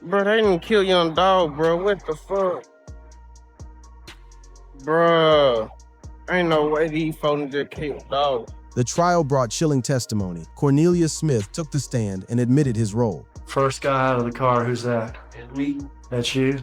Bro, they didn't kill Young Dog, bro. What the fuck? Bro, ain't no way these folks just killed Dog. The trial brought chilling testimony. Cornelius Smith took the stand and admitted his role. First guy out of the car, who's that? Me. That's you?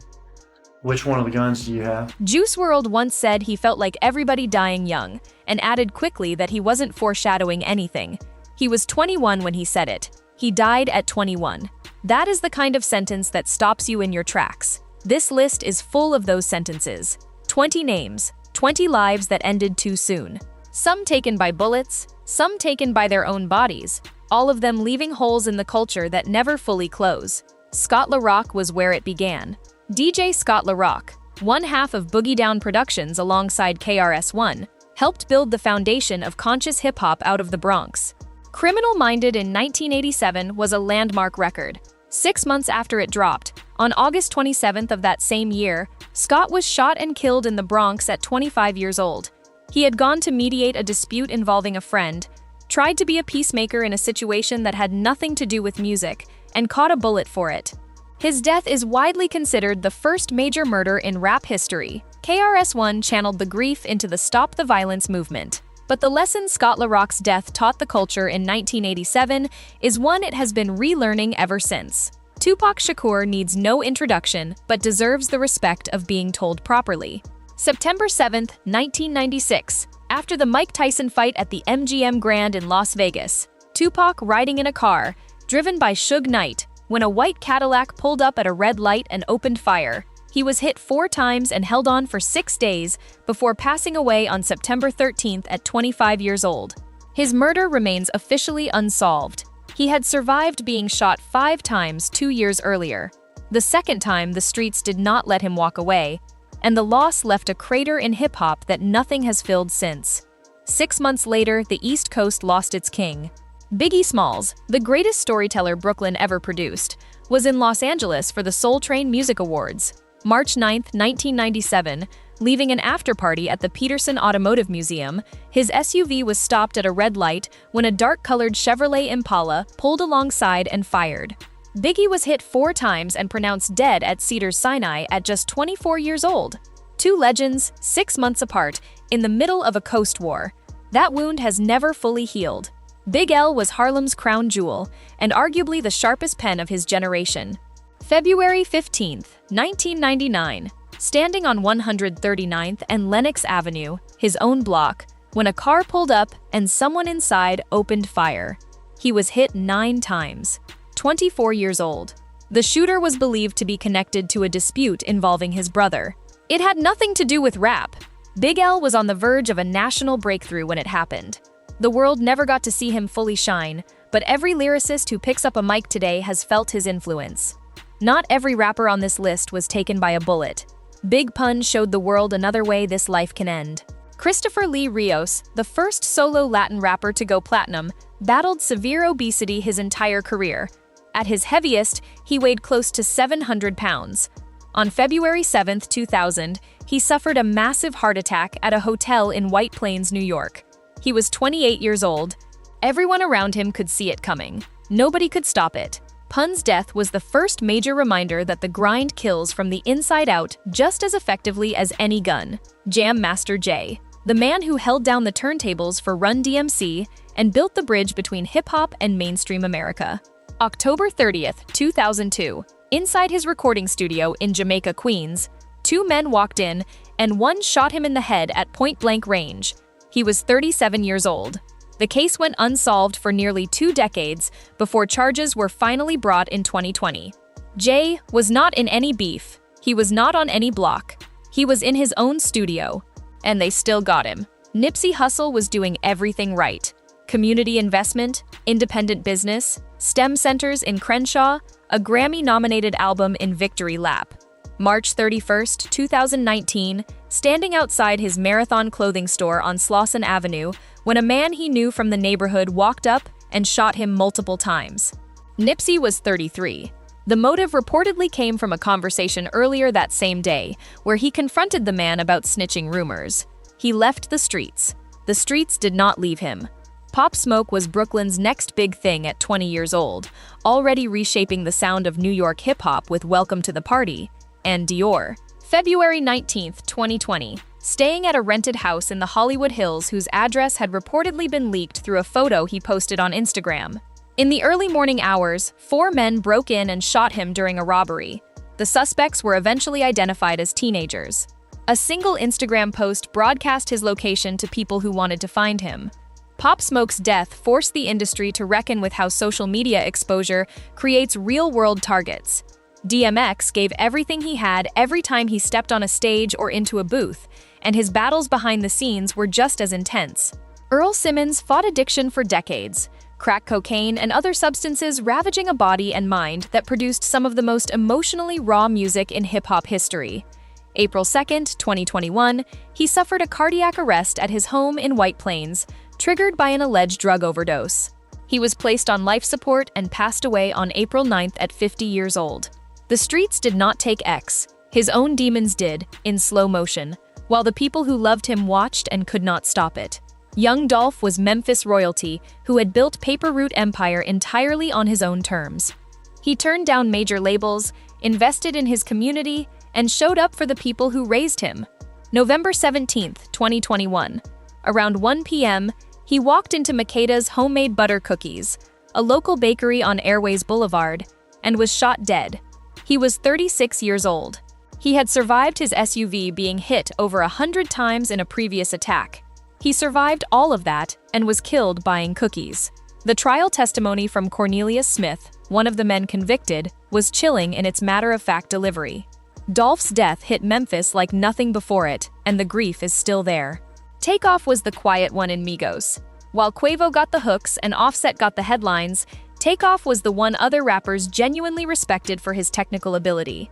Which one of the guns do you have? Juice WRLD once said he felt like everybody dying young, and added quickly that he wasn't foreshadowing anything. He was 21 when he said it. He died at 21. That is the kind of sentence that stops you in your tracks. This list is full of those sentences. 20 names, 20 lives that ended too soon. Some taken by bullets, some taken by their own bodies, all of them leaving holes in the culture that never fully close. Scott La Rock was where it began. DJ Scott La Rock, one half of Boogie Down Productions alongside KRS-One, helped build the foundation of conscious hip-hop out of the Bronx. Criminal Minded in 1987 was a landmark record. 6 months after it dropped, on August 27th of that same year, Scott was shot and killed in the Bronx at 25 years old. He had gone to mediate a dispute involving a friend, tried to be a peacemaker in a situation that had nothing to do with music, and caught a bullet for it. His death is widely considered the first major murder in rap history. KRS-One channeled the grief into the Stop the Violence movement. But the lesson Scott La Rock's death taught the culture in 1987 is one it has been relearning ever since. Tupac Shakur needs no introduction, but deserves the respect of being told properly. September 7, 1996, after the Mike Tyson fight at the MGM Grand in Las Vegas, Tupac riding in a car, driven by Suge Knight, when a white Cadillac pulled up at a red light and opened fire. He was hit 4 times and held on for 6 days before passing away on September 13th at 25 years old. His murder remains officially unsolved. He had survived being shot 5 times 2 years earlier. The second time, the streets did not let him walk away, and the loss left a crater in hip-hop that nothing has filled since. 6 months later, the East Coast lost its king. Biggie Smalls, the greatest storyteller Brooklyn ever produced, was in Los Angeles for the Soul Train Music Awards. March 9, 1997, leaving an after-party at the Peterson Automotive Museum, his SUV was stopped at a red light when a dark-colored Chevrolet Impala pulled alongside and fired. Biggie was hit 4 times and pronounced dead at Cedars-Sinai at just 24 years old. 2 legends, 6 months apart, in the middle of a coast war. That wound has never fully healed. Big L was Harlem's crown jewel, and arguably the sharpest pen of his generation. February 15, 1999, standing on 139th and Lenox Avenue, his own block, when a car pulled up and someone inside opened fire. He was hit 9 times. 24 years old. The shooter was believed to be connected to a dispute involving his brother. It had nothing to do with rap. Big L was on the verge of a national breakthrough when it happened. The world never got to see him fully shine, but every lyricist who picks up a mic today has felt his influence. Not every rapper on this list was taken by a bullet. Big Pun showed the world another way this life can end. Christopher Lee Rios, the first solo Latin rapper to go platinum, battled severe obesity his entire career. At his heaviest, he weighed close to 700 pounds. On February 7, 2000, he suffered a massive heart attack at a hotel in White Plains, New York. He was 28 years old. Everyone around him could see it coming. Nobody could stop it. Pun's death was the first major reminder that the grind kills from the inside out just as effectively as any gun. Jam Master Jay, the man who held down the turntables for Run DMC and built the bridge between hip-hop and mainstream America. October 30th, 2002, inside his recording studio in Jamaica, Queens, 2 men walked in and one shot him in the head at point-blank range. He was 37 years old. The case went unsolved for nearly 2 decades before charges were finally brought in 2020. Jay was not in any beef. He was not on any block. He was in his own studio. And they still got him. Nipsey Hussle was doing everything right. Community investment, independent business, STEM centers in Crenshaw, a Grammy-nominated album in Victory Lap. March 31, 2019, standing outside his Marathon clothing store on Slauson Avenue when a man he knew from the neighborhood walked up and shot him multiple times. Nipsey was 33. The motive reportedly came from a conversation earlier that same day where he confronted the man about snitching rumors. He left the streets. The streets did not leave him. Pop Smoke was Brooklyn's next big thing at 20 years old, already reshaping the sound of New York hip-hop with Welcome to the Party and Dior. February 19, 2020. Staying at a rented house in the Hollywood Hills whose address had reportedly been leaked through a photo he posted on Instagram. In the early morning hours, 4 men broke in and shot him during a robbery. The suspects were eventually identified as teenagers. A single Instagram post broadcast his location to people who wanted to find him. Pop Smoke's death forced the industry to reckon with how social media exposure creates real-world targets. DMX gave everything he had every time he stepped on a stage or into a booth, and his battles behind the scenes were just as intense. Earl Simmons fought addiction for decades, crack cocaine and other substances ravaging a body and mind that produced some of the most emotionally raw music in hip-hop history. April 2, 2021, he suffered a cardiac arrest at his home in White Plains, triggered by an alleged drug overdose. He was placed on life support and passed away on April 9th at 50 years old. The streets did not take X, his own demons did, in slow motion, while the people who loved him watched and could not stop it. Young Dolph was Memphis royalty who had built Paper Route empire entirely on his own terms. He turned down major labels, invested in his community, and showed up for the people who raised him. November 17, 2021. Around 1 p.m., he walked into Makeda's Homemade Butter Cookies, a local bakery on Airways Boulevard, and was shot dead. He was 36 years old. He had survived his SUV being hit over 100 times in a previous attack. He survived all of that and was killed buying cookies. The trial testimony from Cornelius Smith, one of the men convicted, was chilling in its matter-of-fact delivery. Dolph's death hit Memphis like nothing before it, and the grief is still there. Takeoff was the quiet one in Migos. While Quavo got the hooks and Offset got the headlines, Takeoff was the one other rappers genuinely respected for his technical ability.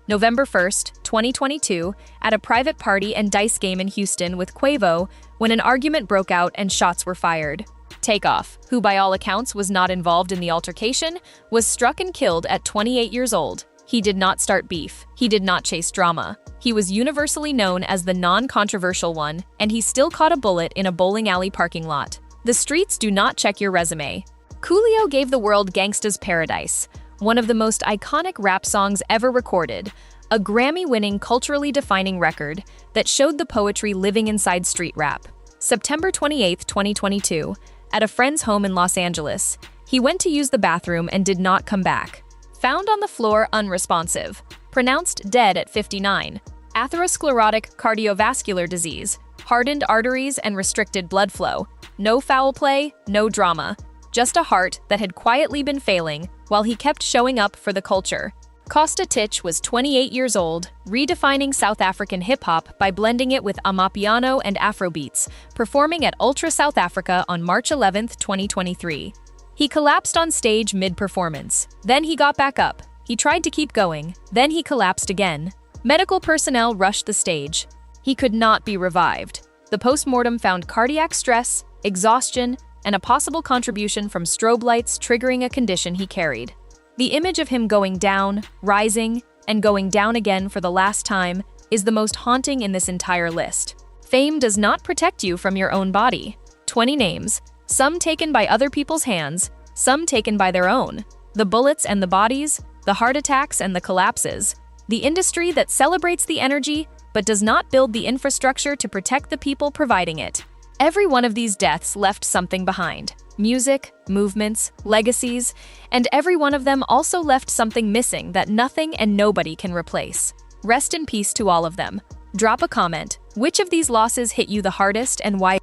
November 1st, 2022, at a private party and dice game in Houston with Quavo, when an argument broke out and shots were fired. Takeoff, who by all accounts was not involved in the altercation, was struck and killed at 28 years old. He did not start beef. He did not chase drama. He was universally known as the non-controversial one, and he still caught a bullet in a bowling alley parking lot. The streets do not check your resume. Coolio gave the world Gangsta's Paradise, one of the most iconic rap songs ever recorded, a Grammy-winning, culturally defining record that showed the poetry living inside street rap. September 28, 2022, at a friend's home in Los Angeles, he went to use the bathroom and did not come back. Found on the floor unresponsive. Pronounced dead at 59. Atherosclerotic cardiovascular disease, hardened arteries and restricted blood flow. No foul play, no drama. Just a heart that had quietly been failing while he kept showing up for the culture. Costa Titch was 28 years old, redefining South African hip-hop by blending it with Amapiano and Afrobeats, performing at Ultra South Africa on March 11, 2023. He collapsed on stage mid-performance. Then he got back up. He tried to keep going. Then he collapsed again. Medical personnel rushed the stage. He could not be revived. The post-mortem found cardiac stress, exhaustion, and a possible contribution from strobe lights triggering a condition he carried. The image of him going down, rising, and going down again for the last time is the most haunting in this entire list. Fame does not protect you from your own body. 20 names, some taken by other people's hands, some taken by their own. The bullets and the bodies, the heart attacks and the collapses. The industry that celebrates the energy but does not build the infrastructure to protect the people providing it. Every one of these deaths left something behind. Music, movements, legacies, and every one of them also left something missing that nothing and nobody can replace. Rest in peace to all of them. Drop a comment. Which of these losses hit you the hardest and why?